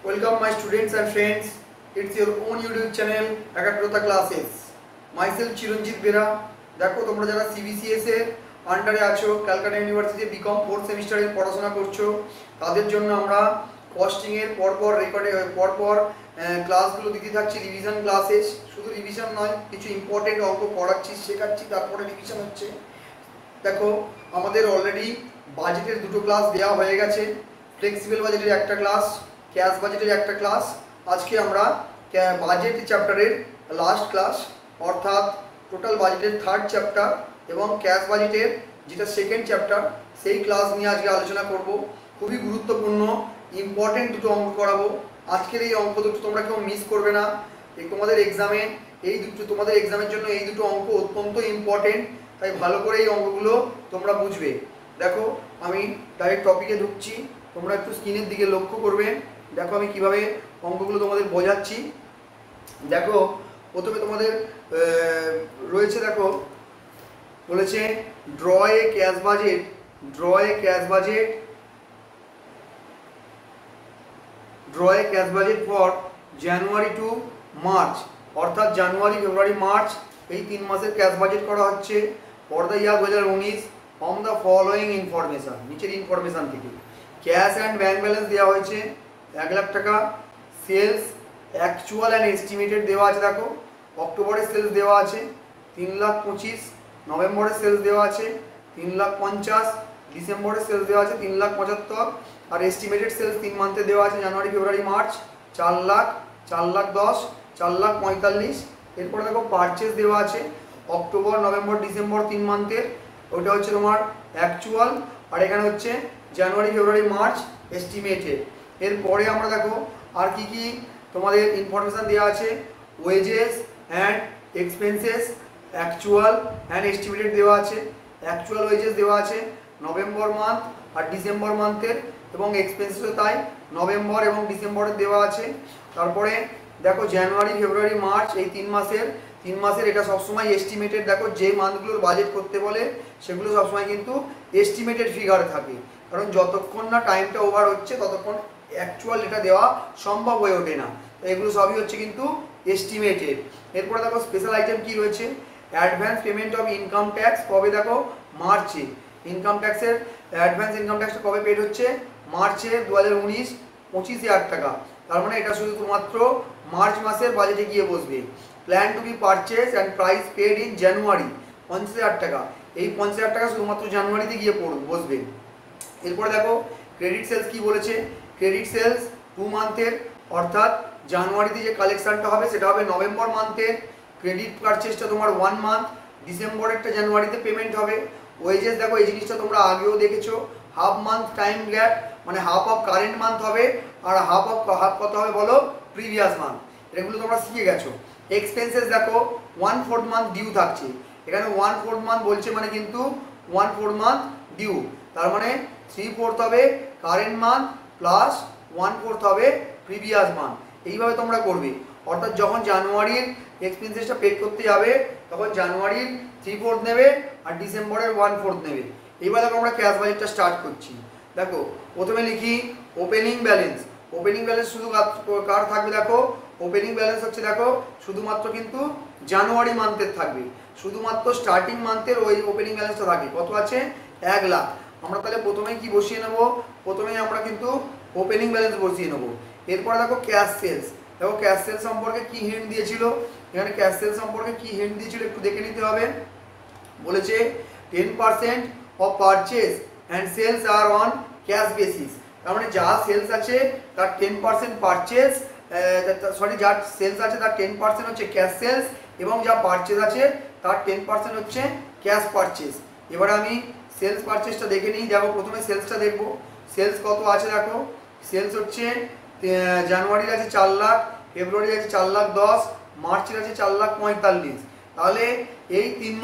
Welcome my students and friends. It's your own YouTube channel Ekagrota Classes. Myself Chiranjit Bera. দেখো তোমরা যারা CBCS এর আন্ডারে আছো, ক্যালকাটা ইউনিভার্সিটি বিকম 4th সেমিস্টারে পড়াশোনা করছো, তাদের জন্য আমরা কস্টিং এর পরপর ক্লাসগুলো দিতে থাকছি, রিভিশন ক্লাসেস। শুধু রিভিশন নয়, কিছু ইম্পর্টেন্ট অঙ্ক পড়াচ্ছি, শেখাচ্ছি, তারপরে রিভিশন হচ্ছে। দেখো আমাদের অলরেডি বাজেটের দুটো ক্লাস দেওয়া হয়ে গেছে, ফ্লেক্সিবল বাজেটের একটা ক্লাস, ক্যাশ বাজেটের একটা ক্লাস। আজকে আমরা বাজেট চ্যাপ্টারের লাস্ট ক্লাস, অর্থাৎ টোটাল বাজেটের 3rd চ্যাপ্টার এবং ক্যাশ বাজেটের যেটা 2nd চ্যাপ্টার, সেই ক্লাস নিয়ে আজকে আলোচনা করব। খুবই গুরুত্বপূর্ণ ইম্পর্টেন্ট দুটো অঙ্ক করাবো। আজকের এই অঙ্ক দুটো তোমরা কেউ মিস করবে না। তোমাদের এক্সামের জন্য এই দুটো অঙ্ক অত্যন্ত ইম্পর্টেন্ট, তাই ভালো করে এই অঙ্কগুলো তোমরা বুঝবে। দেখো আমি ডাইরেক্ট টপিকে ঢুকছি, তোমরা একটু স্ক্রিনের দিকে লক্ষ্য করবে। দেখো আমি কিভাবে অঙ্কগুলো তোমাদের বোঝাচ্ছি। দেখো প্রথমে তোমাদের রয়েছে, দেখো বলেছে draw a cash budget for January to March, অর্থাৎ জানুয়ারি, ফেব্রুয়ারি, মার্চ এই 3 মাসের ক্যাশ বাজেট করা হচ্ছে for the year 2019 from the following information. নিচের ইনফরমেশন থেকে ক্যাশ অ্যান্ড ব্যাংক ব্যালেন্স দেওয়া হয়েছে 1 লাখ টাকা। সেলস অ্যাকচুয়াল অ্যান্ড এস্টিমেটেড দেওয়া আছে। দেখো অক্টোবরের সেলস দেওয়া আছে 3,25,000, নভেম্বরের সেলস দেওয়া আছে 3,50,000, ডিসেম্বরের সেলস দেওয়া আছে 3,75,000, আর এস্টিমেটেড সেলস 3 মান্থে দেওয়া আছে জানুয়ারি, ফেব্রুয়ারি, মার্চ 4 লাখ, 4,10,000, 4,45,000। এরপরে দেখো পারচেস দেওয়া আছে অক্টোবর, নভেম্বর, ডিসেম্বর 3 মান্থের, ওটা হচ্ছে তোমার অ্যাকচুয়াল, আর এখানে হচ্ছে জানুয়ারি, ফেব্রুয়ারি, মার্চ এস্টিমেটেড। এরপরে আমরা দেখো আর কি কি তোমাদের ইনফরমেশান দেওয়া আছে। Wages and expenses actual and estimated দেওয়া আছে। অ্যাকচুয়াল ওয়েজেস দেওয়া আছে নভেম্বর মান্থ আর ডিসেম্বর মান্থের, এবং এক্সপেন্সেসও তাই নভেম্বর এবং ডিসেম্বরের দেওয়া আছে। তারপরে দেখো জানুয়ারি, ফেব্রুয়ারি, মার্চ এই 3 মাসের এটা সবসময় এস্টিমেটেড। দেখো যে মান্থগুলোর বাজেট করতে বলে সেগুলো সবসময় কিন্তু এস্টিমেটেড ফিগার থাকে, কারণ যতক্ষণ না টাইমটা ওভার হচ্ছে ততক্ষণ অ্যাকচুয়াল এটা দেওয়া সম্ভব হয়ে ওঠে না। তো এগুলো সবই হচ্ছে কিন্তু এস্টিমেটেড। এরপরে দেখো স্পেশাল আইটেম কি রয়েছে, advance payment of income tax কবে, দেখো মার্চে। ইনকাম ট্যাক্সের অ্যাডভান্স ইনকাম ট্যাক্সটা কবে পেড হচ্ছে, মার্চে 2019 25,000 টাকা। তার মানে এটা শুধুমাত্র মার্চ মাসের বাজেটে গিয়ে বসবে। Plan to be purchase and price paid in January 50,000 টাকা। এই 50,000 টাকা শুধুমাত্র জানুয়ারিতে গিয়ে বসবে। এরপরে দেখো ক্রেডিট সেলস কি বলেছে, ক্রেডিট সেলস 2 মান্থের, অর্থাৎ জানুয়ারিতে যে কালেকশনটা হবে সেটা হবে নভেম্বর মান্থে। ক্রেডিট পারচেসটা তোমার 1 মান্থ, ডিসেম্বরেরটা জানুয়ারিতে পেমেন্ট হবে। ওয়েজেস দেখো এই জিনিসটা তোমরা আগেও দেখেছো, হাফ মান্থ টাইম গ্যাপ, মানে হাফ অফ কারেন্ট মান্থ হবে আর হাফ কত হবে বলো, প্রিভিয়াস মান্থ। এগুলো তোমরা শিখে গেছো। এক্সপেন্সেস দেখো 1/4 মান্থ ডিউ থাকছে, এখানে 1/4 মান্থ বলছে মানে কিন্তু 1/4 মান্থ ডিউ, তার মানে 3/4 হবে কারেন্ট মান্থ প্লাস 1/4 হবে প্রিভিয়াস মান্থ। এইভাবে তোমরা করবে, অর্থাৎ যখন জানুয়ারির এক্সপেন্সেসটা পে করতে যাবে তখন জানুয়ারির 3/4 নেবে আর ডিসেম্বরের 1/4 নেবে। এইবার দেখো আমরা ক্যাশ বাজেটটা স্টার্ট করছি। দেখো প্রথমে লিখি ওপেনিং ব্যালেন্স। ওপেনিং ব্যালেন্স শুধু কার থাকবে, দেখো ওপেনিং ব্যালেন্স হচ্ছে দেখো শুধুমাত্র কিন্তু জানুয়ারি মান্থের থাকবে, শুধুমাত্র স্টার্টিং মান্থের ওই ওপেনিং ব্যালেন্সটা থাকে। কত আছে, 1 লাখ। আমরা তাহলে প্রথমেই কি বসিয়ে নেব, প্রথমেই আমরা কিন্তু ওপেনিং ব্যালেন্স বসিয়ে নেব। এরপরে দেখো ক্যাশ সেলস। দেখো ক্যাশ সেলস সম্পর্কে কি হিন্ট দিয়েছিল, এখানে ক্যাশ সেলস সম্পর্কে কি হিন্ট দিয়েছিল একটু দেখে নিতে হবে। বলেছে 10% of purchase and sales are on cash basis. তার মানে যা সেলস আছে তার 10% পারচেস, যা সেলস আছে তার 10% হচ্ছে ক্যাশ সেলস, এবং যা পারচেস আছে তার 10% হচ্ছে ক্যাশ পারচেস। এবারে আমি সেলস পারচেসটা দেখে নিই। দেখো প্রথমে সেলসটা দেখবো, সেলস কত আছে। দেখো সেলস হচ্ছে জানুয়ারির আছে 4 লাখ, ফেব্রুয়ারি আছে 4,10,000, মার্চের আছে 4,45,000। তাহলে এই 3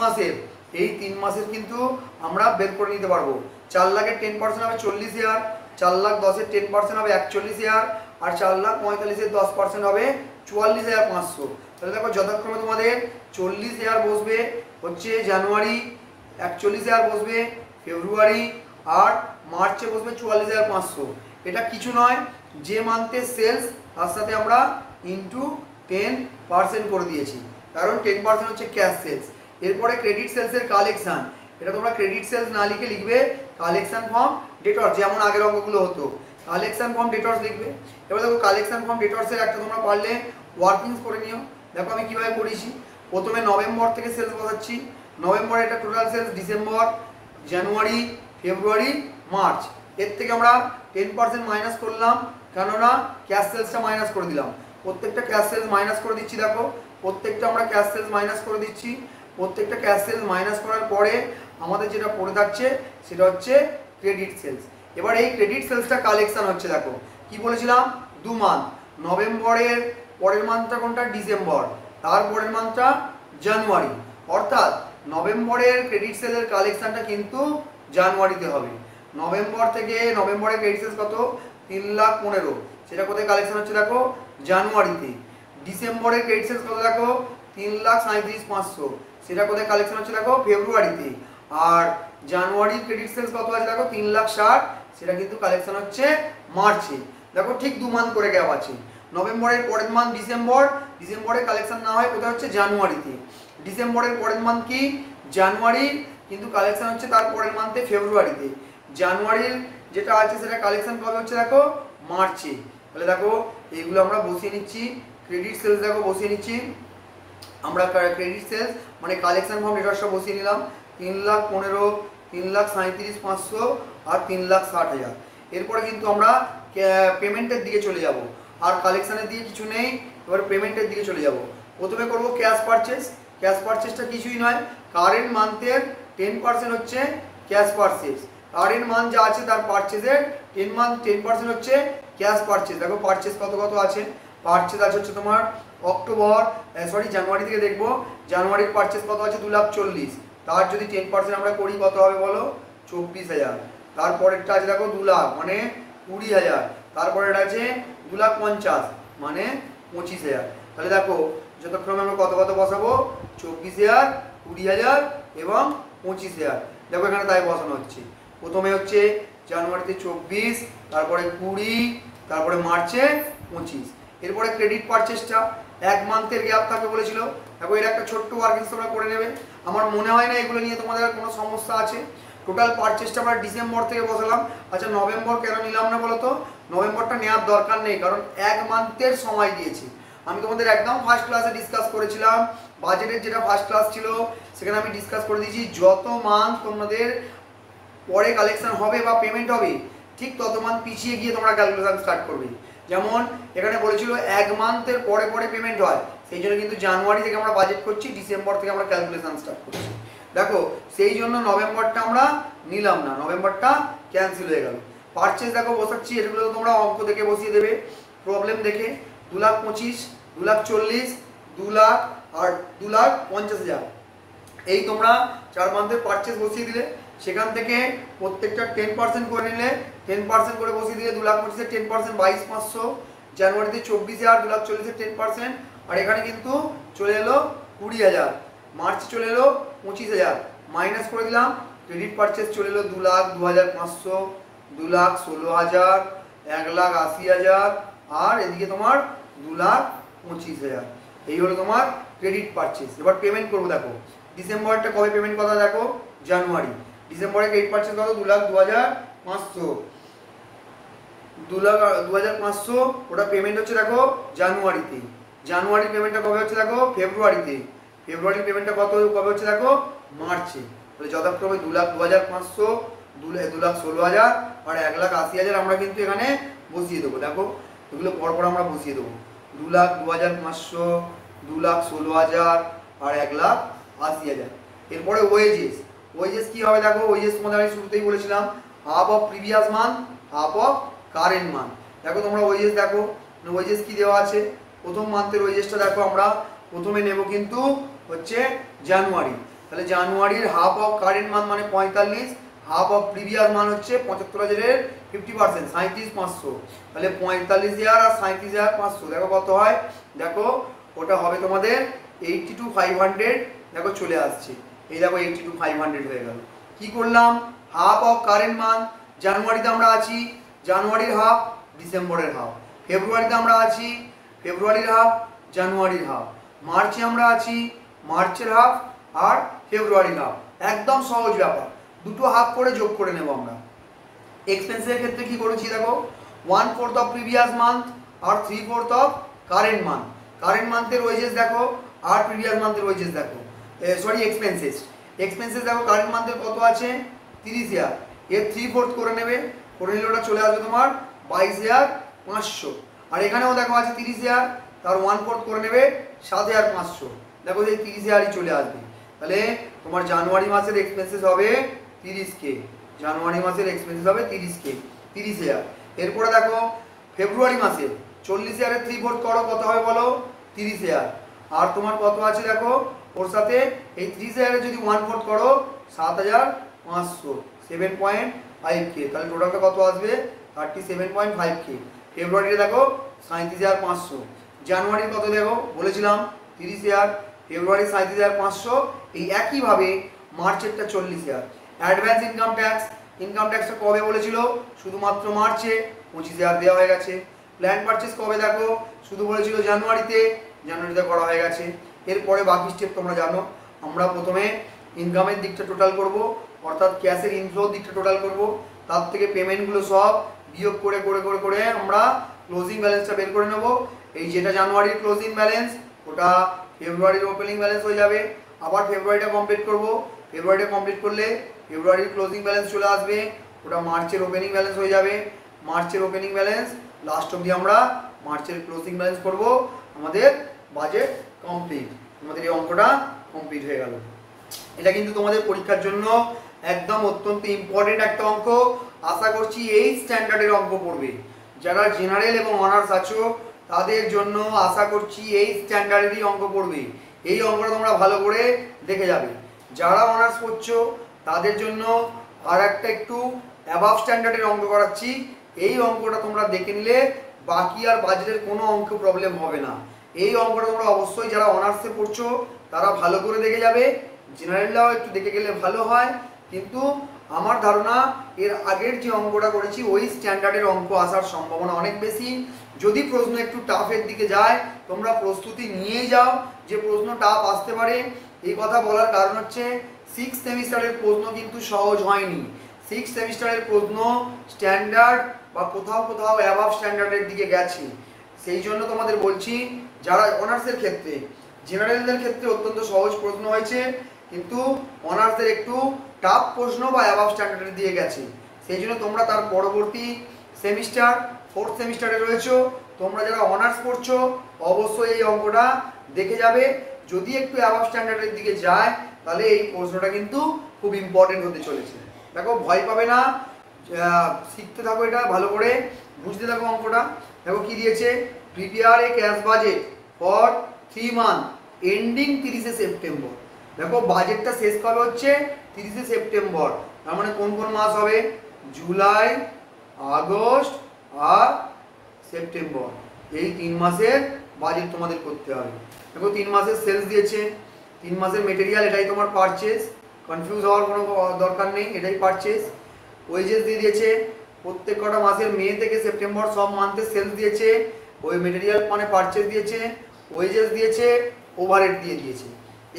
মাসের কিন্তু আমরা বের করে নিতে পারবো। 4 লাখের 10% হবে 40,000, 4,10,000-এর 10% হবে 41,000, আর 4,45,000-এর 10% হবে 44,500। তাহলে দেখো যথাক্রমে তোমাদের 40,000 বসবে হচ্ছে জানুয়ারি, 41,000 বসবে ফেব্রুয়ারি, আর মার্চে বসবে 44,500। এটা কিছু নয়, যে মান্থের সেলস তার সাথে আমরা ইন্টু 10% করে দিয়েছি, কারণ 10% হচ্ছে ক্যাশ সেলস। এরপরে ক্রেডিট সেলসের কালেকশান, এটা তোমরা ক্রেডিট সেলস না লিখে লিখবে কালেকশান ফ্রম ডেটর্স, যেমন আগের অঙ্কগুলো হতো কালেকশান ফ্রম ডেটর্স লিখবে। এবার দেখো কালেকশান ফ্রম ডেটর্সের একটা তোমরা পারলে ওয়ার্কিংস করে নিও। দেখো আমি কীভাবে করেছি, প্রথমে নভেম্বর থেকে সেলস বসাচ্ছি, নভেম্বরে এটা টোটাল সেলস, ডিসেম্বর, জানুয়ারি, ফেব্রুয়ারি, মার্চ, এর থেকে আমরা 10% মাইনাস করলাম, কেননা ক্যাশ সেলসটা মাইনাস করে দিলাম। প্রত্যেকটা ক্যাশ সেলস মাইনাস করে দিচ্ছি, দেখো প্রত্যেকটা আমরা ক্যাশ সেলস মাইনাস করে দিচ্ছি। প্রত্যেকটা ক্যাশ সেলস মাইনাস করার পরে আমাদের যেটা পড়ে থাকছে সেটা হচ্ছে ক্রেডিট সেলস। এবার এই ক্রেডিট সেলসটা কালেকশন হচ্ছে, দেখো কি বলেছিলাম 2 মান্থ, নভেম্বরের পরের মান্থটা কোনটা, ডিসেম্বর, তার পরের মান্থটা জানুয়ারি, অর্থাৎ নভেম্বরের ক্রেডিট সেলের কালেকশনটা কিন্তু জানুয়ারিতে হবে। নভেম্বর থেকে নভেম্বরের ক্রেডিট সেলস কত, 3,15,000, সেটা কোথায় কালেকশন হচ্ছে দেখো জানুয়ারিতে। ডিসেম্বরের ক্রেডিট সেলস কত দেখো 3,37,500, সেটা কোথায় কালেকশন হচ্ছে দেখো ফেব্রুয়ারিতে। আর জানুয়ারির ক্রেডিট সেলস কত আছে দেখো 3,60,000, সেটা কিন্তু কালেকশন হচ্ছে মার্চে। দেখো ঠিক 2 মান্থ করে গ্যাপ আছে। নভেম্বরের পরের মান্থ ডিসেম্বর, ডিসেম্বরের কালেকশন না হয় কোথায় হচ্ছে জানুয়ারিতে। ডিসেম্বরের পরের মান্থ কি জানুয়ারি, কিন্তু কালেকশন হচ্ছে তার পরের মান্থে ফেব্রুয়ারিতে। জানুয়ারির যেটা আছে সেটা কালেকশন কবে হচ্ছে দেখো মার্চে। তাহলে দেখো এইগুলো আমরা বসিয়ে নিচ্ছি, ক্রেডিট সেলস দেখো বসিয়ে নিচ্ছি আমরা, ক্রেডিট সেলস মানে কালেকশন ফর্ম ডেটর্সটা বসিয়ে নিলাম 3,15,000, 3,37,500 আর 3,60,000। এরপরে কিন্তু আমরা পেমেন্টের দিকে চলে যাব, আর কালেকশানের দিকে কিছু নেই, এবার পেমেন্টের দিকে চলে যাব। প্রথমে করব ক্যাশ পারচেস। ক্যাশ পারচেসটা কিছুই নয়, কারেন্ট মান্থের 10% হচ্ছে ক্যাশ পারচেস। কারেন্ট মান্থ যা আছে তার পারচেসের 10% হচ্ছে ক্যাশ পারচেস। দেখো পারচেস কত কত আছে, পারচেস আছে হচ্ছে তোমার অক্টোবর, জানুয়ারি থেকে দেখবো, জানুয়ারির পারচেস কত আছে 2,40,000, তার যদি 10% আমরা করি কত হবে বলো 24,000। তারপরেরটা আছে দেখো 2 লাখ মানে 20,000, তারপরেটা আছে 2,50,000 মানে 25,000। তাহলে দেখো যতক্ষণ আমরা কত কত বসাবো 24,000, 20,000 এবং 25,000। দেখো এখানে তাই বসানো হচ্ছে। প্রথমে হচ্ছে জানুয়ারিতে 24, তারপরে 20, তারপরে মার্চে 25। এরপরে ক্রেডিট পারচেসটা 1 মান্থের গ্যাপ থাকবে বলেছিল। দেখো এর একটা ছোট্ট ওয়ার্কিংস তোমরা করে নেবে। আমার মনে হয় না এগুলো নিয়ে তোমাদের কোনো সমস্যা আছে। টোটাল পারচেসটা আমরা ডিসেম্বর থেকে বসালাম। আচ্ছা নভেম্বর কেন নিলাম না বলো তো? নভেম্বরটা নেওয়ার দরকার নেই, কারণ 1 মান্থের সময় দিয়েছি। আমি তোমাদের একদম ফার্স্ট ক্লাসে ডিসকাস করেছিলাম, বাজেটের যেটা ফার্স্ট ক্লাস ছিল সেখানে আমি ডিসকাস করে দিয়েছি, যত মান্থ তোমাদের পরে কালেকশন হবে বা পেমেন্ট হবে ঠিক তত মান্থ পিছিয়ে গিয়ে তোমরা ক্যালকুলেশন স্টার্ট করবে। যেমন এখানে বলেছিল 1 মান্থের পরে পরে পেমেন্ট হয়, সেই জন্য কিন্তু জানুয়ারি থেকে আমরা বাজেট করছি, ডিসেম্বর থেকে আমরা ক্যালকুলেশন স্টার্ট করছি। দেখো সেই জন্য নভেম্বরটা আমরা নিলাম না, নভেম্বরটা ক্যান্সেল হয়ে গেল। পারচেস দেখো বসাচ্ছি, এগুলো তোমরা অঙ্ক দেখে বসিয়ে দেবে, প্রবলেম দেখে। 2,25,000, 2,40,000, 2 লাখ আর 2,50,000, এই তোমরা 4 মান্থের পারচেস বসিয়ে দিলে। সেখান থেকে প্রত্যেকটা 10% করে নিলে, 10% করে বসিয়ে দিলে 2,25,000 10% 22,500, জানুয়ারিতে 24,000, 2,40,000 10%, আর এখানে কিন্তু চলে এলো 20,000, মার্চ চলে এলো 25,000, মাইনাস করে দিলাম। ক্রেডিট পারচেস চলে এলো 2 লাখ 2,500, 2,16,000, 1,80,000, আর এদিকে তোমার 2,25,000। এই হলো তোমার ক্রেডিট পারচেস। এবার পেমেন্ট করবো, দেখো ডিসেম্বরটা কবে পেমেন্ট কথা দেখো জানুয়ারি, ডিসেম্বরে ক্রেডিট পারচেস কত 2,02,500, 2,02,500, ওটা পেমেন্ট হচ্ছে দেখো জানুয়ারিতে। জানুয়ারির পেমেন্টটা কবে হচ্ছে দেখো ফেব্রুয়ারিতে। ফেব্রুয়ারির পেমেন্টটা কত কবে হচ্ছে দেখো মার্চে। তাহলে যথাক্রমে 2,02,500, 2,16,000 আর 1,80,000 আমরা কিন্তু এখানে বসিয়ে দেবো। দেখো এগুলো পরপর আমরা বসিয়ে দেবো, 2,02,500, 2,16,000 আর 1,80,000। এরপরে ওয়েজেস, ওয়েজেস কি হবে দেখো, ওয়েজেস তোমাদের আমি শুরুতেই বলেছিলাম half of previous month, half of current month. দেখো তোমরা ওয়েজেস দেখো, ওয়েজেস কি দেওয়া আছে, প্রথম মান্থের ওয়েজেসটা দেখো আমরা প্রথমে নেব কিন্তু হচ্ছে জানুয়ারি। তাহলে জানুয়ারির হাফ অফ কারেন্ট মান্থ মানে 45, হাফ অফ প্রিভিয়াস মান্থ হচ্ছে 75,000-এর 50%, 37,500। তাহলে 45,000 আর 37,500 দেখো কত হয়, দেখো ওটা হবে তোমাদের 82,500। দেখো চলে আসছে, এই দেখো 82,500 হয়ে গেল। কি করলাম, হাফ অফ কারেন্ট মান্থ, জানুয়ারিতে আমরা আছি, জানুয়ারির হাফ ডিসেম্বরের হাফ। ফেব্রুয়ারিতে আমরা আছি ফেব্রুয়ারির হাফ, জানুয়ারির হাফ। মার্চে আমরা আছি মার্চের হাফ আর ফেব্রুয়ারির হাফ। একদম সহজ ব্যাপার, দুটো হাফ করে যোগ করে নেব আমরা। এক্সপেন্সের ক্ষেত্রে কি করেছি দেখো, 1/4 অফ প্রিভিয়াস মান্থ আর 3/4 অফ কারেন্ট মান্থ। কারেন্ট মান্থের ওয়েজেস দেখো আর প্রিভিয়াস মান্থের ওয়েজেস দেখো, সরি এক্সপেন্সেস দেখো। কারেন্ট মান্থের কত আছে 30,000, এর 3/4 করে নেবে, করে নিলে ওটা চলে আসবে তোমার 22,500। আর এখানেও দেখো আছে 30,000, তার 1/4 করে নেবে 7,500। দেখো এই 30,000ই চলে আসবে। তাহলে তোমার জানুয়ারি মাসের এক্সপেন্সেস হবে 30K, জানুয়ারি মাসের এক্সপেন্সেস হবে 30,000। এরপরে দেখো ফেব্রুয়ারি মাসে 40,000-এর 3/4 করো, কত হবে বলো 30,000। আর তোমার কত আছে দেখো ওর সাথে এই 30,000-এর যদি 1/4 করো 7,500, 7.5K। তাহলে টোটালটা কত আসবে 37.5K। ফেব্রুয়ারিতে দেখো 37,500। জানুয়ারির কত দেখো বলেছিলাম 30,000, ফেব্রুয়ারি 37,500। এই একইভাবে মার্চেরটা 40,000। অ্যাডভান্স ইনকাম ট্যাক্সটা কবে বলেছিল, শুধুমাত্র মার্চে 25,000 দেওয়া হয়ে গেছে। প্ল্যান পারচেস কবে দেখো, শুধু বলেছিল জানুয়ারিতে করা হয়ে গেছে। এরপরে বাকি স্টেপ তোমরা জানো। আমরা প্রথমে ইনকামের দিকটা টোটাল করব, অর্থাৎ ক্যাশের ইনফ্লো দিকটা টোটাল করব, তার থেকে পেমেন্টগুলো সব বিয়োগ করে করে করে করে আমরা ক্লোজিং ব্যালেন্সটা বের করে নেব। এই যেটা জানুয়ারির ক্লোজিং ব্যালেন্স ওটা ফেব্রুয়ারির ওপেনিং ব্যালেন্স হয়ে যাবে। আবার ফেব্রুয়ারিটা কমপ্লিট করব, ফেব্রুয়ারিটা কমপ্লিট করলে ফেব্রুয়ারির ক্লোজিং ব্যালেন্স চলে আসবে, ওটা মার্চের ওপেনিং ব্যালেন্স হয়ে যাবে। মার্চের ওপেনিং ব্যালেন্স লাস্ট অবধি আমরা মার্চের ক্লোজিং ব্যালেন্স করব। আমাদের বাজেট কমপ্লিট, আমাদের এই অঙ্কটা কমপ্লিট হয়ে গেল। এটা কিন্তু তোমাদের পরীক্ষার জন্য একদম অত্যন্ত ইম্পর্টেন্ট একটা অঙ্ক। আশা করছি এই স্ট্যান্ডার্ডের অঙ্ক পড়বে। যারা জেনারেল এবং অনার্স আছো তাদের জন্য আশা করছি এই স্ট্যান্ডার্ডেরই অঙ্ক পড়বে। এই অঙ্কটা তোমরা ভালো করে দেখে যাবে। যারা অনার্স পড়ছো তাদের জন্য আর একটা একটু অ্যাবাভ স্ট্যান্ডার্ডের অঙ্ক করাচ্ছি। এই অঙ্কটা তোমরা দেখে নিলে বাকি আর বাজেটের কোনো অঙ্ক প্রবলেম হবে না। এই অঙ্কটা তোমরা অবশ্যই যারা অনার্সে পড়ছো তারা ভালো করে দেখে যাবে। জেনারেলরাও একটু দেখে গেলে ভালো হয়, কিন্তু আমার ধারণা এর আগের যে অঙ্কটা করেছি ওই স্ট্যান্ডার্ডের অঙ্ক আসার সম্ভাবনা অনেক বেশি। যদি প্রশ্ন একটু টাফের দিকে যায় তোমরা প্রস্তুতি নিয়ে যাও যে প্রশ্ন টাফ আসতে পারে। এই কথা বলার কারণ হচ্ছে 6th সেমিস্টারের প্রশ্ন কিন্তু সহজ হয়নি। 6th সেমিস্টারের প্রশ্ন স্ট্যান্ডার্ড বা কোথাও কোথাও অ্যাবাভ স্ট্যান্ডার্ডের দিকে গেছে। সেই জন্য তোমাদের বলছি যারা অনার্সের ক্ষেত্রে, জেনারেলদের ক্ষেত্রে অত্যন্ত সহজ প্রশ্ন হয়েছে, কিন্তু অনার্সদের একটু টাফ প্রশ্ন বা অ্যাবাভ স্ট্যান্ডার্ডের দিয়ে গেছে। সেই জন্য তোমরা তার পরবর্তী সেমিস্টার 4th সেমিস্টারে রয়েছো, তোমরা যারা অনার্স পড়ছো অবশ্যই এই অঙ্কটা দেখে যাবে। যদি একটু অ্যাবাভ স্ট্যান্ডার্ডের দিকে যায় তাহলে এই প্রশ্নটা কিন্তু খুব ইম্পর্টেন্ট হতে চলেছে। দেখো ভয় পাবে না, শিখতে থাকো, এটা ভালো করে বুঝতে থাকো অঙ্কটা। দেখো কি দিয়েছে, prepare a cash budget for 3 month ending 30শে সেপ্টেম্বর। দেখো বাজেটটা শেষ কবে হচ্ছে 30শে সেপ্টেম্বর, তার মানে কোন কোন মাস হবে, জুলাই, আগস্ট আর সেপ্টেম্বর। এই 3 মাসের বাজেট তোমাদের করতে হবে। দেখো 3 মাসের সেলস দিয়েছে, 3 মাসের মেটেরিয়াল, এটাই তোমার পারচেস, কনফিউজ হওয়ার কোনো দরকার নেই, এটাই পারচেস। ওয়েজেস দিয়ে দিয়েছে প্রত্যেক কটা মাসের মে থেকে সেপ্টেম্বর সব মান্থের সেলস দিয়েছে, ওই মেটেরিয়াল মানে পারচেস দিয়েছে, ওয়েজেস দিয়েছে, ওভারহেড দিয়ে দিয়েছে।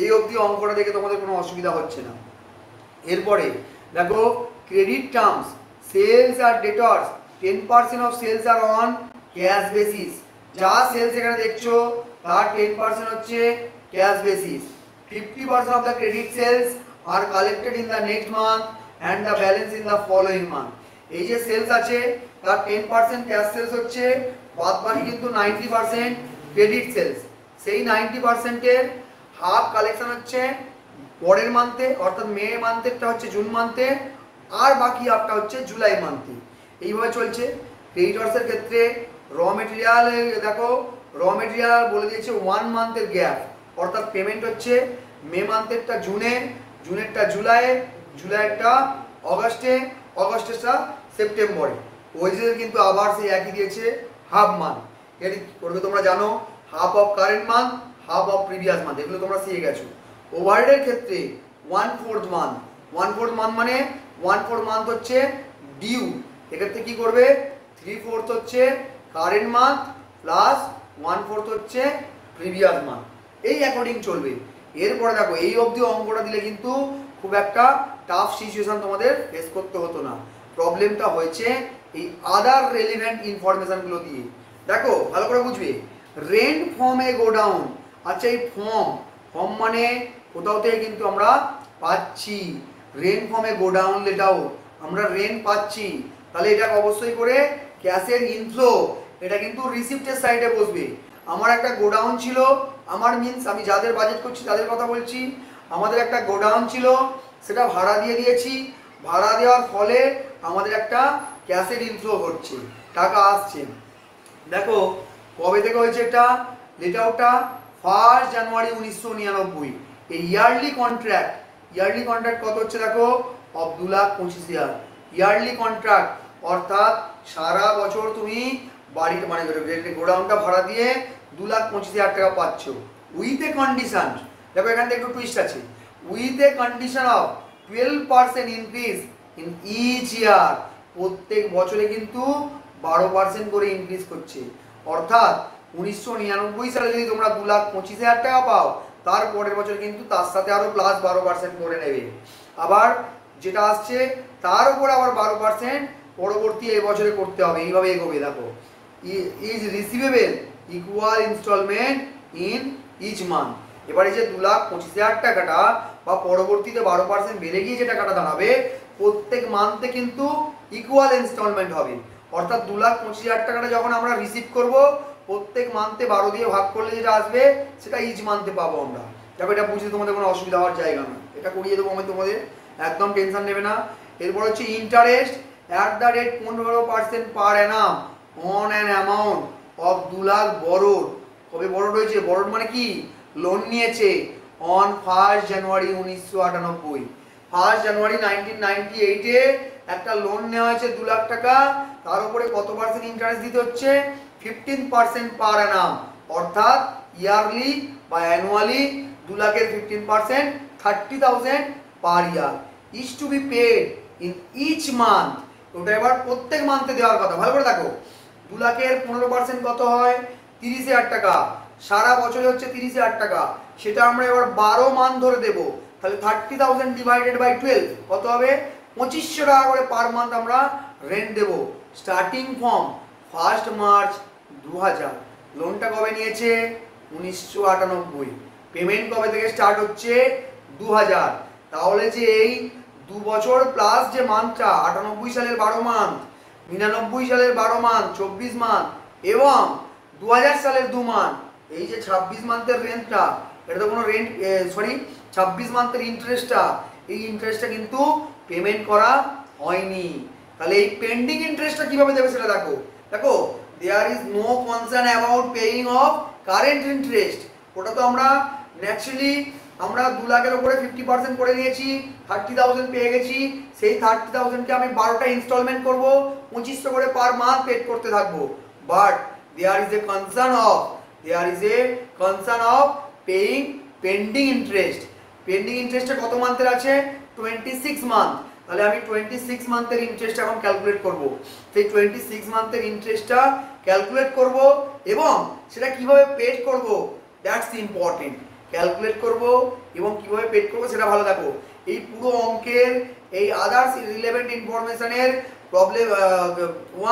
এই অবধি অঙ্কটা দেখে তোমাদের কোনো অসুবিধা হচ্ছে না। এরপরে দেখো ক্রেডিট টার্মস, সেলস আর debtors 10% of sales are on cash basis. যা সেলস এখানে দেখছো তার 10% হচ্ছে cash basis. 50% of the credit sales are collected in the next month and the balance in the following month. এই যে সেলস আছে তার 10% ক্যাশ সেলস হচ্ছে, বাদ বাকি কিন্তু 90% ক্রেডিট সেলস। সেই 90%-এর হাফ কালেকশন হচ্ছে পরের মান্থে, অর্থাৎ মে মান্থেরটা হচ্ছে জুন মান্থে, আর বাকি হাফটা হচ্ছে জুলাই মান্থে। এইভাবে চলছে। ক্রেডিটর্সের ক্ষেত্রে র মেটেরিয়াল দেখো, র মেটেরিয়াল বলে দিয়েছে 1 মান্থের গ্যাপ, অর্থাৎ পেমেন্ট হচ্ছে মে মান্থেরটা জুনে, জুনেরটা জুলাই, জুলাইয়েরটা অগস্টে, অগস্টেরটা সেপ্টেম্বরে। ওয়েজেস কিন্তু আবার সেই একই দিয়েছে হাফ মান্থ। এর করবে তোমরা জানো, half of current month, half of previous month, এগুলো তোমরা শিখে গেছো। ওভারহেডের ক্ষেত্রে 1/4 মান্থ, 1/4 মান্থ মানে 1/4 মান্থ হচ্ছে ডিউ। এক্ষেত্রে কি করবে 3/4 হচ্ছে কারেন্ট মান্থ প্লাস 1/4 হচ্ছে প্রিভিয়াস মান্থ, এই অ্যাকর্ডিং চলবে। এরপরে দেখো এই অবধি অঙ্কটা দিলে কিন্তু খুব একটা টাফ সিচুয়েশন তোমাদের ফেস করতে হতো না। প্রবলেমটা হয়েছে এই আদার রেলিভেন্ট ইনফরমেশনগুলো দিয়ে। দেখো ভালো করে বুঝবে, রেন্ট ফর্মে গো ডাউন। আচ্ছা এই ফর্ম মানে কোথাও থেকে কিন্তু আমরা পাচ্ছি, রেন্ট ফর্মে গো ডাউন লেটাও আমরা রেন্ট পাচ্ছি, তাহলে এটাকে অবশ্যই করে ক্যাশের ইনফ্লো, এটা কিন্তু রিসিপ্টের সাইডে বসবে। আমার একটা গোডাউন ছিল, আমার মিনস আমি যাদের বাজেট করছি তাদের কথা বলছি, আমাদের একটা গোডাউন ছিল, সেটা ভাড়া দিয়ে দিয়েছি, ভাড়া দেওয়ার ফলে আমাদের একটা ক্যাশের ইনফ্লো হচ্ছে, টাকা আসছে। দেখো কবে থেকে হয়েছে এটা, লেটারটা 1 জানুয়ারি 1999। এই ইয়ারলি কন্ট্রাক্ট কত হচ্ছে দেখো, অফ 2,25,000 ইয়ারলি কন্ট্রাক্ট, অর্থাৎ সারা বছর তুমি বাড়িতে মানে গোডাউনটা ভাড়া দিয়ে 2,25,000 টাকা পাচ্ছ উইথ এ কন্ডিশন। দেখো এখান থেকে একটু টুইস্ট আছে, with a condition of 12% increase in each year. প্রত্যেক বছরে কিন্তু 12% করে ইনক্রিজ করছে, অর্থাৎ 1999 সালে যদি তোমরা 2,25,000 টাকা পাও, তার পরের বছর কিন্তু তার সাথে আরো প্লাস 12% করে নেবে। আবার যেটা আসছে তার উপর আবার 12% পরবর্তী এই বছরে করতে হবে, এইভাবে এগোবে। দেখো is receivable equal instalment in each month. এবারে যে 2,25,000 টাকাটা বা পরবর্তীতে 12% বেড়ে গিয়ে যে টাকাটা দাঁড়াবে, প্রত্যেক মান্থে কিন্তু ইকুয়াল ইনস্টলমেন্ট হবে, অর্থাৎ 2,25,000 টাকাটা যখন আমরা রিসিভ করব, প্রত্যেক মান্থে 12 দিয়ে ভাগ করলে যেটা আসবে সেটা ইচ মান্থে পাবো আমরা। দেখো এটা বুঝতে তোমাদের কোনো অসুবিধা হওয়ার জায়গা না, এটা করিয়ে দেবো আমি তোমাদের, একদম টেনশন নেবে না। এরপর হচ্ছে interest at the rate 15% per Anam on an amount of 2 lakh borrowed. কবে বরোড হয়েছে, বরোড মানে কি, লোন নিয়েছে, অন 1 জানুয়ারি 1998। 1 জানুয়ারি 1998-এ একটা লোন নেওয়া হয়েছে 2 লাখ টাকা, তার উপরে কত পার্সেন্ট ইন্টারেস্ট দিতে হচ্ছে, 15% পার অ্যানাম, অর্থাৎ ইয়ারলি বা অ্যানুয়ালি 2 লাখের 15% 30,000 per year is to be paid in each month. ওটা এবার প্রত্যেক মান্থে দেওয়ার কথা। ভালো করে দেখো, 2 লাখের 15% কত হয়, 30,000 টাকা, সারা বছরে হচ্ছে 30,000 টাকা, সেটা আমরা এবার 12 মান্থ ধরে দেবো, তাহলে 30,000 ডিভাইডেড বাই 12 কত হবে, 2,500 টাকা করে পার মান্থ আমরা রেন্ট দেবো। স্টার্টিং ফর্ম 1 মার্চ 2000, লোনটা কবে নিয়েছে 1998, পেমেন্ট কবে থেকে স্টার্ট হচ্ছে 2000, তাহলে যে এই 2 বছর প্লাস যে মান্থটা 98 সালের 12 মান্থ, 99 সালের 12 মান্থ, 24 মান্থ এবং 2000 সালের 2 মান্থ, এই যে 26 মান্থের রেন্টটা, এটা তো কোনো রেন্ট 26 মান্থের ইন্টারেস্টটা, এই ইন্টারেস্টটা কিন্তু পেমেন্ট করা হয়নি। তাহলে এই পেন্ডিং ইন্টারেস্টটা কিভাবে দেবে সেটা দেখো। দেখো there is no concern about paying of current interest, ওটা তো আমরা ন্যাচারালি আমরা 2 লাখের উপরে 50% করে নিয়েছি, 30,000 পেয়ে গেছি, সেই 30,000কে আমি 12টা ইনস্টলমেন্ট করব, 2500 করে পার মান্থ পেড করতে থাকবো। But there is a concern of paying pending interest. Pending ইন্টারেস্টটা কত মান্থের আছে, 26 মান্থ, তাহলে আমি 26 মান্থের ইন্টারেস্ট এখন ক্যালকুলেট করব। সেই 26 মান্থের ইন্টারেস্টটা ক্যালকুলেট করব এবং সেটা কিভাবে পেড করব, দ্যাটস ইম্পর্টেন্ট। ক্যালকুলেট করব এবং কিভাবে পেড করব সেটা ভালো দেখো। এই পুরো অঙ্কের এই আদার্স রিলেভেন্ট ইনফরমেশনের প্রবলেম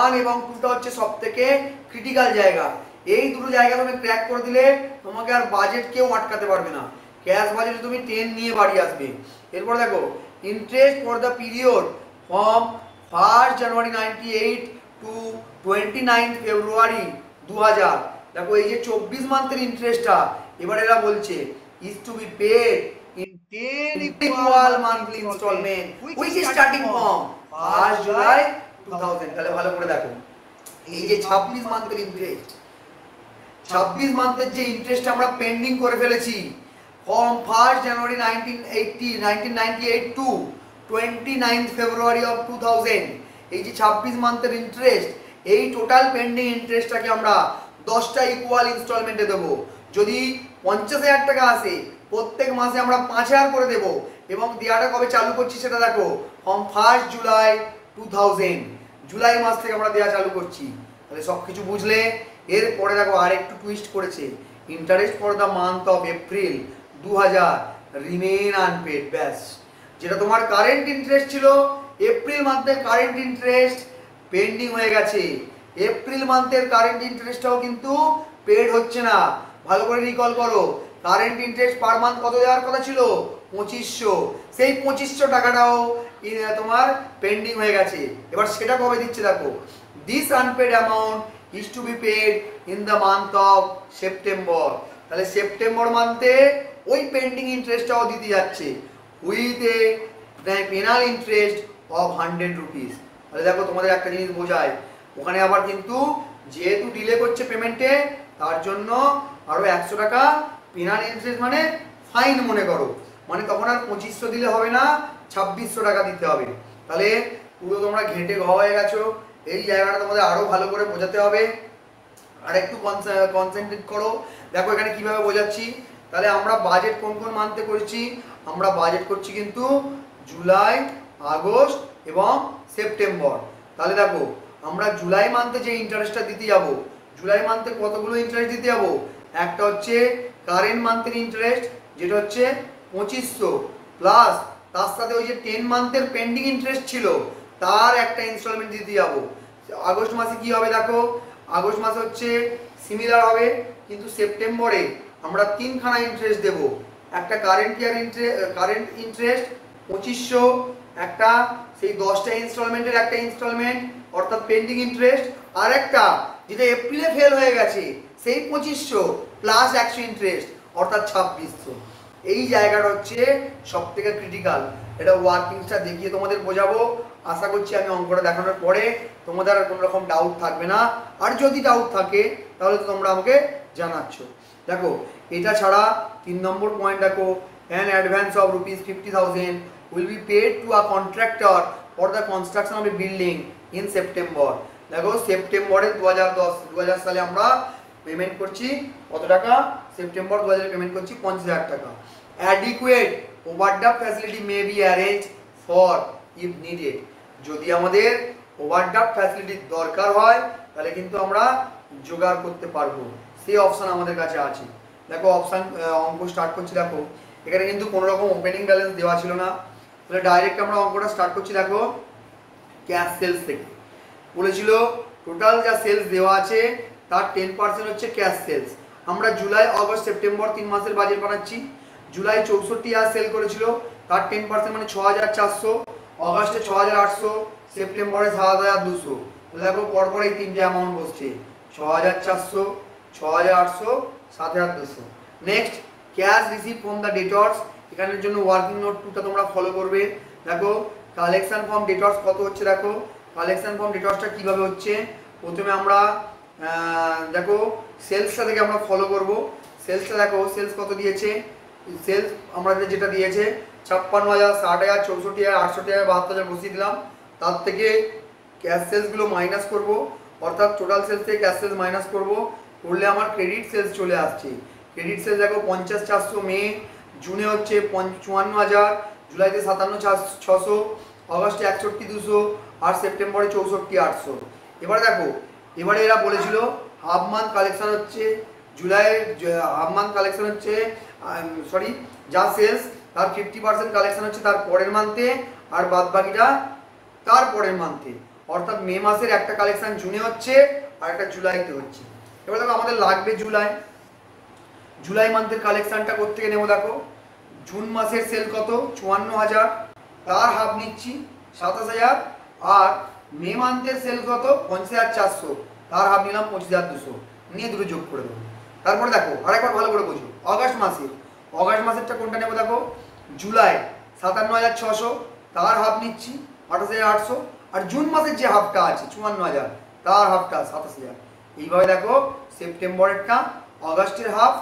1 এবং 2টা হচ্ছে সবথেকে ক্রিটিক্যাল জায়গা। এই দুটো জায়গা তুমি ক্র্যাক করে দিলে তোমাকে আর বাজেট কেউ আটকাতে পারবে না, ক্যাশ বাজেটে তুমি 10 নিয়ে বাড়ি আসবে। এরপর দেখো interest for the period from 1 January 98 to 29 February 2000। দেখো এই যে 24 মান্থের ইন্টারেস্টটা এবার এরা বলছে is to be paid in 10 equal monthly instalment which is starting from 1 July 2000। তাহলে ভালো করে দেখো, এই যে 26 মান্থের ইন্টারেস্ট, 26 মান্থের যে ইন্টারেস্ট আমরা পেন্ডিং করে ফেলেছি from 1 January 1998 to 29 February of 2000, এই যে 26 মান্থের ইন্টারেস্ট, এই টোটাল পেন্ডিং ইন্টারেস্টটাকে আমরা 10টা ইকুয়াল ইনস্টলমেন্টে দেবো। যদি 50,000 টাকা আসে, প্রত্যেক মাসে আমরা 5,000 করে দেব এবং দেওয়াটা কবে চালু করছি সেটা দেখো, ফ্রম 1 জুলাই 2000। জুলাই মাস থেকে আমরা দেওয়া চালু করছি। তাহলে সব কিছু বুঝলে এরপরে দেখো আর একটু টুইস্ট করেছে, interest for the month of April 2000 remain unpaid. ব্যাস, যেটা তোমার কারেন্ট ইন্টারেস্ট ছিল, এপ্রিল মান্থের কারেন্ট ইন্টারেস্ট পেন্ডিং হয়ে গেছে। এপ্রিল মান্থের কারেন্ট ইন্টারেস্টটাও কিন্তু পেড হচ্ছে না। ভালো করে রিকল করো, কারেন্ট ইন্টারেস্ট পার মান্থ কত দেওয়ার কথা ছিল? 2500। সেই 2500 টাকাটাও তোমার পেন্ডিং হয়ে গেছে। এবার সেটা কবে দিচ্ছে দেখো, this unpaid amount is to be paid in the month of September. তাহলে সেপ্টেম্বর মান্থে ওই পেন্ডিং ইন্টারেস্টটাও দিতে যাচ্ছে with a penal interest of 100 rupees. তাহলে দেখো তোমাদের একটা জিনিস বোঝায়, ওখানে আবার কিন্তু যেহেতু ডিলে করছে পেমেন্টে, তার জন্য আরও 100 টাকা পেনাল ইন্টারেস্ট মানে ফাইন মনে করো। মানে তখন আর 2500 দিলে হবে না, 2600 টাকা দিতে হবে। তাহলে পুরো তোমরা ঘেঁটে ঘ হয়ে গেছো। এই জায়গাটা তোমাদের আরও ভালো করে বোঝাতে হবে, আর একটু কনসেন্ট্রেট করো। দেখো এখানে কিভাবে বোঝাচ্ছি। তাহলে আমরা বাজেট কোন কোন মান্থে করছি? আমরা বাজেট করছি কিন্তু জুলাই, আগস্ট এবং সেপ্টেম্বর। তাহলে দেখো আমরা জুলাই মান্থে যে ইন্টারেস্টটা দিতে যাব, জুলাই মান্থে কতগুলো ইন্টারেস্ট দিতে যাব? একটা হচ্ছে কারেন্ট মান্থের ইন্টারেস্ট, যেটা হচ্ছে 2500, প্লাস তার সাথে ওই যে 10 মান্থের পেন্ডিং ইন্টারেস্ট ছিল তার একটা ইনস্টলমেন্ট দিতে যাব। আগস্ট মাসে কি হবে দেখো, আগস্ট মাসে হচ্ছে সিমিলার হবে, কিন্তু সেপ্টেম্বরে আমরা 3খানা ইন্টারেস্ট দেব। একটা কারেন্ট ইন্টারেস্ট 2500, একটা সেই 10টা ইনস্টলমেন্টের একটা ইনস্টলমেন্ট অর্থাৎ পেন্ডিং ইন্টারেস্ট, আর একটা যেটা এপ্রিলে ফেল হয়ে গেছে সেই 2500 প্লাস 100 ইন্টারেস্ট অর্থাৎ 2600। এই জায়গাটা হচ্ছে সব থেকে ক্রিটিক্যাল। এটা ওয়ার্কিংসটা দেখিয়ে তোমাদের বোঝাবো। আশা করছি আমি অঙ্কটা দেখানোর পরে তোমাদের আর কোনো রকম ডাউট থাকবে না। আর যদি ডাউট থাকে তাহলে তো তোমরা আমাকে জানাচ্ছ। দেখো এটা ছাড়া 3 নম্বর পয়েন্ট দেখো, an advance of ₹50,000 will be paid to a contractor for the construction of a building in September. দেখো সেপ্টেম্বরে 2010 সালে আমরা পেমেন্ট করছি কত টাকা? সেপ্টেম্বর 2000 পেমেন্ট করছি 50,000 টাকা। Adequate overdraft facility may be arrange for if needed. যদি আমাদের ওভারড্রাফট ফ্যাসিলিটির দরকার হয় তাহলে কিন্তু আমরা জোগাড় করতে পারবো, সেই অপশান আমাদের কাছে আছে। দেখো অপশান অঙ্ক স্টার্ট করছি। দেখো এখানে কিন্তু কোনো রকম ওপেনিং ব্যালেন্স দেওয়া ছিল না, তাহলে ডাইরেক্ট আমরা অঙ্কটা স্টার্ট করছি। দেখো ক্যাশ সেলস থেকে বলেছিল টোটাল যা সেলস দেওয়া আছে তার 10% হচ্ছে ক্যাশ সেলস। আমরা জুলাই, আগস্ট, সেপ্টেম্বর 3 মাসের বাজেট বানাচ্ছি। জুলাই 64,000 সেল করেছিল, তার 10% মানে 6,400, আগস্টে 6,800, সেপ্টেম্বরে 7,200। দেখো পরপর এই তিনটে অ্যামাউন্ট বসছে, 6,400, 6,800, 7,200। Next cash receive from the debtors. এখানের জন্য ওয়ার্কিং নোট 2টা তোমরা ফলো করবে। দেখো কালেকশন ফ্রম ডেটর্স কত হচ্ছে, দেখো কালেকশন ফ্রম ডেটর্সটা কীভাবে হচ্ছে। প্রথমে আমরা দেখো সেলসটা থেকে আমরা ফলো করব। সেলসটা দেখো সেলস কত দিয়েছে, সেলস আমাদের যেটা দিয়েছে 56,000, 60,000, 64,000, 68,000, 72,000 বসিয়ে দিলাম। তার থেকে ক্যাশ সেলসগুলো মাইনাস করব, অর্থাৎ টোটাল সেলস থেকে ক্যাশ সেলস মাইনাস করব, করলে আমার ক্রেডিট সেলস চলে আসছে। ক্রেডিট সেলস দেখো 50,400 মে, জুনে হচ্ছে 54,000, জুলাইতে 57,600, আগস্টে 61,200 আর সেপ্টেম্বরে 64,800। এবারে দেখো এবারে এরা বলেছিল হাফ মান্থ কালেকশন হচ্ছে জুলাইয়ের, হাফ মান্থ কালেকশন হচ্ছে যা সেলস তার 50% কালেকশন হচ্ছে তার পরের মান্থে, আর বাদ বাকিটা তার পরের মান্থে। অর্থাৎ মে মাসের একটা কালেকশন জুনে হচ্ছে আর একটা জুলাইতে হচ্ছে। এবার দেখো আমাদের লাগবে জুলাই মান্থের কালেকশনটা কোত্থেকে নেবো। দেখো জুন মাসের সেল কত 54,000, তার হাফ নিচ্ছি 27,000, আর মে মান্থের সেল কত 50,400, তার হাফ নিলাম 25,200, নিয়ে দুটো যোগ করে দেবো। তারপরে দেখো আরেকবার ভালো করে বুঝো, আগস্ট মাসেরটা কোনটা নেবো। দেখো জুলাই 57,600, তার হাফ নিচ্ছি 28,800, আর জুন মাসের যে হাফটা আছে 54,000, তার হাফটা 27,000। এইভাবে দেখো সেপ্টেম্বরেরটা, আগস্টের হাফ,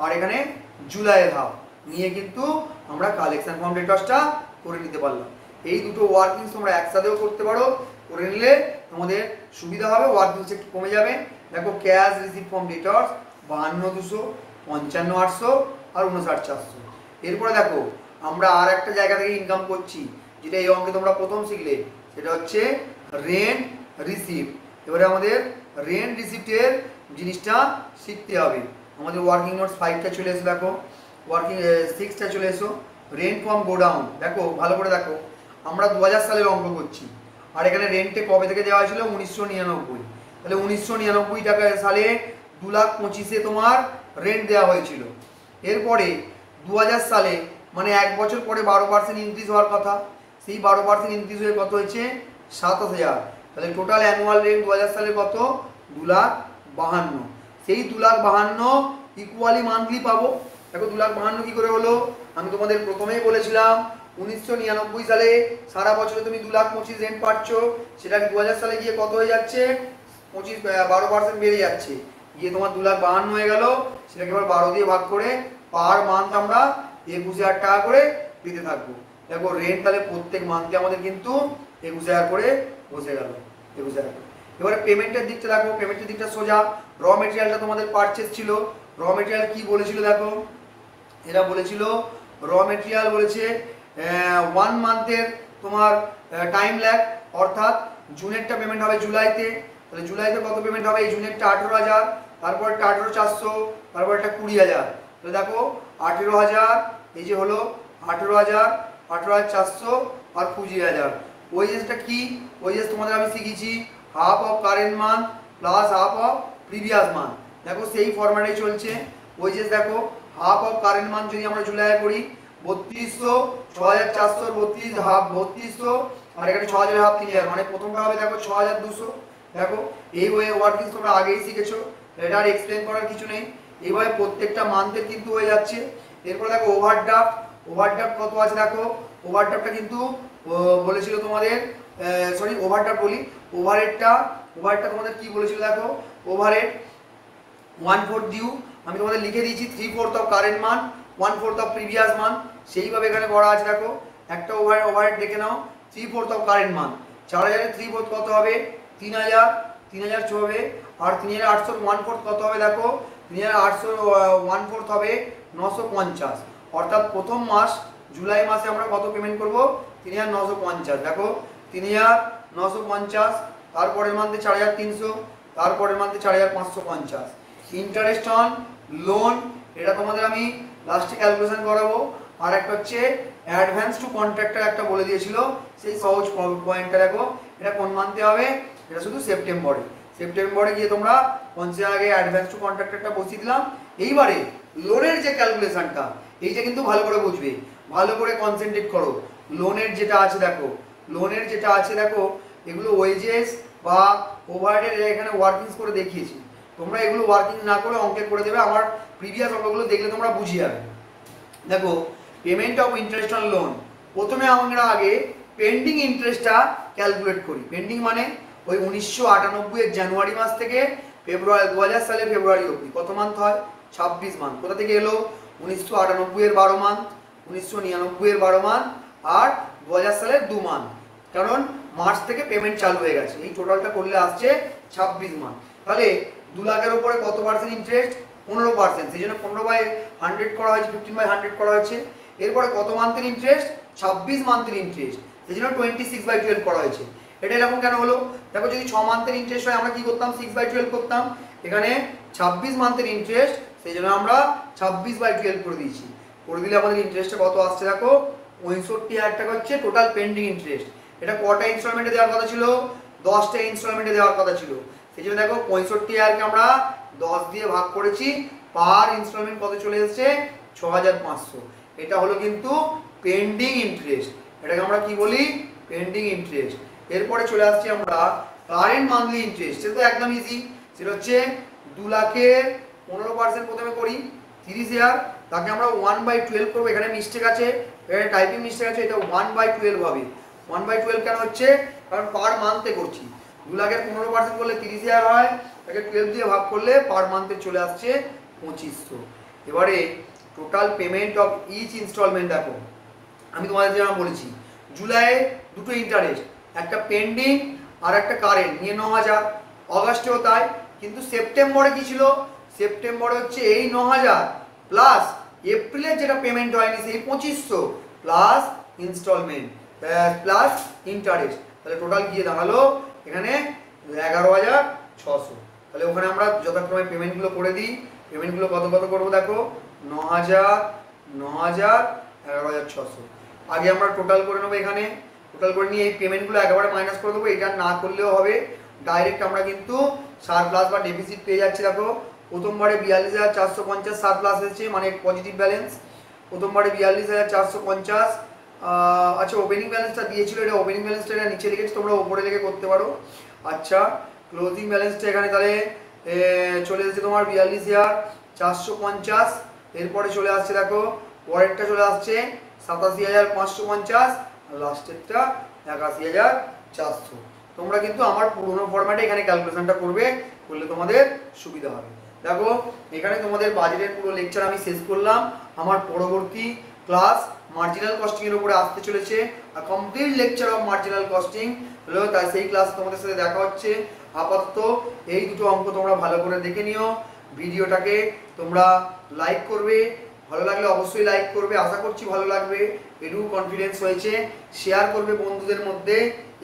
আর এখানে জুলাইয়ের হাফ নিয়ে কিন্তু আমরা কালেকশন ফ্রম ডেটর্সটা করে নিতে পারলাম। এই দুটো ওয়ার্কিংস তোমরা একসাথেও করতে পারো, করে নিলে তোমাদের সুবিধা হবে, ওয়ার্কিংস একটু কমে যাবে। দেখো ক্যাশ রিসিভ ফ্রম ডেটর্স 52,200, 55,800 আর 59,400। এরপরে দেখো আমরা আর একটা জায়গা থেকে ইনকাম করছি, যেটা এই অঙ্কে তোমরা প্রথম শিখলে, সেটা হচ্ছে রেন্ট রিসিভ। এবারে আমাদের রেন্ট রিসিপ্টের জিনিসটা শিখতে হবে। আমাদের ওয়ার্কিং নোটস 5টা চলে এসো, দেখো ওয়ার্কিং 6টা চলে এসো। রেন্ট ফ্রম গোডাউন, দেখো ভালো করে দেখো, আমরা 2000 সালের অঙ্ক করছি, আর এখানে রেন্টে কবে থেকে দেওয়া হয়েছিল 1999। তাহলে 1999 টাকা সালে 2,25,000 তোমার রেন্ট দেওয়া হয়েছিল। এরপরে 2000 সালে মানে 1 বছর পরে 12% ইনক্রিজ হওয়ার কথা, সেই 12% ইনক্রিজ হয়ে কত হয়েছে 27,000। তাহলে টোটাল অ্যানুয়াল রেন্ট 2000 সালে কত 2,52,000। সেই 2,52,000 ইকুয়ালি মান্থলি পাবো। দেখো 2,52,000 কি করে হলো, আমি তোমাদের প্রথমেই বলেছিলাম 1999 সালে সারা বছরে তুমি 2,25,000 রেন্ট পাচ্ছ, সেটা 2000 সালে গিয়ে কত হয়ে যাচ্ছে 12% বেড়ে যাচ্ছে, গিয়ে তোমার 2,52,000 হয়ে গেল। সেটাকে এবার 12 দিয়ে ভাগ করে পার মান্থ আমরা 21,000 টাকা করে দিতে থাকবো। দেখো রেন্ট তাহলে প্রত্যেক মান্থে আমাদের কিন্তু 21,000 করে বসে গেল, 21,000। এবারে পেমেন্টের দিকটা দেখো, পেমেন্টের দিকটা সোজা। র মেটেরিয়ালটা তোমাদের পারচেজ ছিল, র মেটেরিয়াল কি বলেছিল দেখো, এরা বলেছিল র মেটেরিয়াল বলেছে 1 মান্থের তোমার টাইম ল্যাগ, অর্থাৎ জুনেরটা পেমেন্ট হবে জুলাইতে। তাহলে জুলাইতে কত পেমেন্ট হবে, এই জুনেরটা 18,000, তারপরটা 18,400, তারপরটা 20,000। তাহলে দেখো 18,000, এই যে হলো 18,000, 18,400 আর 20,000। ওয়েজেসটা কি, ওয়েজেস তোমাদের আমি শিখিয়েছি half of current month plus half of previous month. দেখো সেই ফরম্যাটে চলছে ওয়েজেস। দেখো হাফ অফ কারেন্ট মান্থ যদি আমরা জুলাই করি 3200, 6,400, 32 হাফ 3200, আর এখানে 6,000 হাফ 3,000, মানে প্রথমটা হবে দেখো 6,200। দেখো এই ওয়ার্কিং তোমরা আগেই শিখেছো, এটা আর এক্সপ্লেন করার কিছু নেই। এইভাবে প্রত্যেকটা মান্থের কিন্তু হয়ে যাচ্ছে। এরপর দেখো ওভারড্রাফট, ওভারড্রাফট কত আছে দেখো, ওভারড্রাফটটা কিন্তু বলেছিল তোমাদের, সরি ওভারড্রাফট বলি, ওভারহেডটা তোমাদের কি বলেছিল দেখো, ওভারহেড 1/4 ডিউ, আমি তোমাদের লিখে দিয়েছি 3/4 of current month, 1/4 of previous month, সেইভাবে এখানে করা আছে। দেখো একটা ওভারহেড দেখে নাও, 3/4 অফ কারেন্ট মান্থ, 4,000 এর 3/4 কত হবে 3,000, 3,000 হবে, আর 3,800 1/4 কত হবে দেখো, 3,800 1/4 হবে 950। অর্থাৎ প্রথম মাস জুলাই মাসে আমরা কত পেমেন্ট করব 3,950। দেখো 3,950, তারপরের মান্থে 4,300, তারপরের মান্থে 4,550। ইন্টারেস্ট অন লোন, এটা তোমাদের আমি লাস্টে ক্যালকুলেশন করাবো। আর একটা হচ্ছে অ্যাডভান্স টু কন্ট্রাক্টর একটা বলে দিয়েছিল, সেই সহজ পয়েন্টটা দেখো, এটা কোন মান্থে হবে, এটা শুধু সেপ্টেম্বরে। সেপ্টেম্বরে গিয়ে তোমরা 50,000 আগে অ্যাডভান্স টু কন্ট্রাক্টরটা বসিয়ে দিলাম। এইবারে লোনের যে ক্যালকুলেশনটা, এইটা কিন্তু ভালো করে বুঝবে, ভালো করে কনসেন্ট্রেট করো। লোনের যেটা আছে দেখো, লোনের যেটা আছে দেখো, এগুলো ওয়েজেস বা ওভারহেড এখানে ওয়ার্কিংস করে দেখিয়েছি, তোমরা এগুলো ওয়ার্কিং না করে অঙ্কে করে দেবে। আমার প্রিভিয়াস অঙ্কগুলো দেখলে তোমরা বুঝিয়ে যাবে। দেখো payment of interest on loan, প্রথমে আমরা আগে পেন্ডিং ইন্টারেস্টটা ক্যালকুলেট করি। পেন্ডিং মানে ওই 1998 এর জানুয়ারি মাস থেকে ফেব্রুয়ারি 2000 সালের ফেব্রুয়ারি অবধি কত মান্থ হয় 26 মান্থ। কোথা থেকে এলো 1998 এর 12 মান্থ, 1999 এর 12 মান্থ, আর 2000 সালের 2 মান্থ, কারণ মার্চ থেকে পেমেন্ট চালু হয়ে গেছে। এই টোটালটা করলে আসছে 26 মান্থ। তাহলে 2 লাখের উপরে কত পার্সেন্ট ইন্টারেস্ট 15%, সেই জন্য 15/100 করা হয়েছে, 15/100 করা হয়েছে। এরপরে কত মান্থের ইন্টারেস্ট 26 মান্থের ইন্টারেস্ট, সেই জন্য 26/12 করা হয়েছে। এটা এরকম কেন হলো দেখো, যদি 6 মান্থের ইন্টারেস্ট হয় আমরা কি করতাম 6/12 করতাম, এখানে 26 মান্থের ইন্টারেস্ট, সেই জন্য আমরা 26/12 করে দিয়েছি। করে দিলে আমাদের ইন্টারেস্টটা কত আসছে দেখো 65,000 টাকা হচ্ছে টোটাল পেন্ডিং ইন্টারেস্ট। এটা কটা ইনস্টলমেন্টে দেওয়ার কথা ছিল 10টা ইনস্টলমেন্টে দেওয়ার কথা ছিল, সেই জন্য দেখো 65,000কে আমরা 10 দিয়ে ভাগ করেছি, পার ইনস্টলমেন্ট কত চলে এসেছে 6,500। এটা হলো কিন্তু পেন্ডিং ইন্টারেস্ট, এটাকে আমরা কি বলি পেন্ডিং ইন্টারেস্ট। এরপরে চলে আসছি আমরা কারেন্ট মান্থলি ইন্টারেস্ট, সেটা তো একদম ইজি, সেটা হচ্ছে 2 লাখের 15% প্রথমে করি 30,000, তাকে আমরা 1/12 করবো। এখানে মিস্টেক আছে, এখানে টাইপিং মিস্টেক আছে, এটা 1/12 হবে। 1/12 কেন হচ্ছে, কারণ পার মান্থে করছি। 2 লাখের 15% করলে 30,000 হয়, তাকে 12 দিয়ে ভাগ করলে পার মান্থে চলে আসছে 2500। এবারে total payment of each instalment দেখো, আমি তোমাদের যেমন বলেছি জুলাইয়ে দুটো ইন্টারেস্ট, একটা পেন্ডিং আর একটা কারেন্ট নিয়ে 9,000, অগাস্টেও তাই। কিন্তু সেপ্টেম্বরে কি ছিল, সেপ্টেম্বরে হচ্ছে এই 9,000 প্লাস এপ্রিলের যেটা পেমেন্ট হয়নি সেই 2500 প্লাস ইনস্টলমেন্ট প্লাস ইন্টারেস্ট, তাহলে টোটাল গিয়ে দাঁড়ালো এখানে 11,600। তাহলে ওখানে আমরা যথাক্রমে পেমেন্টগুলো করে দিই। পেমেন্টগুলো কত কত করবো দেখো, 9,000, 9,000, 11,600। আগে আমরা টোটাল করে নেবো, এখানে টোটাল করে নিয়ে এই পেমেন্টগুলো একেবারে মাইনাস করে দেবো। এটা না করলেও হবে, ডাইরেক্ট আমরা কিন্তু সারপ্লাস বা ডেফিসিট পেয়ে যাচ্ছি। দেখো প্রথমবারে 42,450 সারপ্লাস এসেছে, মানে পজিটিভ ব্যালেন্স। প্রথমবারে 42,450। আচ্ছা ওপেনিং ব্যালেন্সটা দিয়েছিল, এটা ওপেনিং ব্যালেন্সটা এটা নিচে লিখেছি, তোমরা ওপরে লিখে করতে পারো। আচ্ছা ক্লোজিং ব্যালেন্সটা এখানে তাহলে চলে এসেছে তোমার 42,450। এরপরে চলে আসছে দেখো পরেরটা চলে আসছে 87,550, লাস্টেরটা 81,400। তোমরা কিন্তু আমার পুরোনো ফরম্যাটে এখানে ক্যালকুলেশনটা করবে, করলে তোমাদের সুবিধা হবে। দেখো এখানে তোমাদের বাজেটের পুরো লেকচার আমি শেষ করলাম। আমার পরবর্তী ক্লাস মার্জিনাল কস্টিং এর উপরে আসতে চলেছে, complete lecture of marginal costing হলো, তাই সেই ক্লাস তোমাদের সাথে দেখা হচ্ছে। আপাতত এই দুটো অঙ্ক তোমরা ভালো করে দেখে নিও। ভিডিওটাকে তোমরা লাইক করবে, ভালো লাগলে অবশ্যই লাইক করবে, আশা করছি ভালো লাগবে, এটুকু কনফিডেন্স হয়েছে। শেয়ার করবে বন্ধুদের মধ্যে,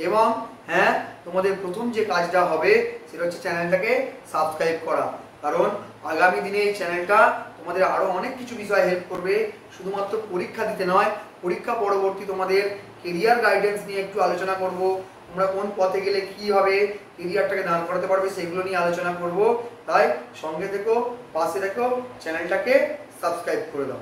এবং হ্যাঁ তোমাদের প্রথম যে কাজটা হবে সেটা হচ্ছে চ্যানেলটাকে সাবস্ক্রাইব করা, কারণ আগামী দিনে এই চ্যানেলটা তোমাদের আরও অনেক কিছু বিষয়ে হেল্প করবে। শুধুমাত্র পরীক্ষা দিতে নয়, পরীক্ষা পরবর্তী তোমাদের কেরিয়ার গাইডেন্স নিয়ে একটু আলোচনা করব। তোমরা কোন পথে গেলে কীভাবে কেরিয়ারটাকে দাঁড় করাতে পারবে সেগুলো নিয়ে আলোচনা করব। তাই সঙ্গে থেকো, পাশে থেকো, চ্যানেলটাকে সাবস্ক্রাইব করে দাও।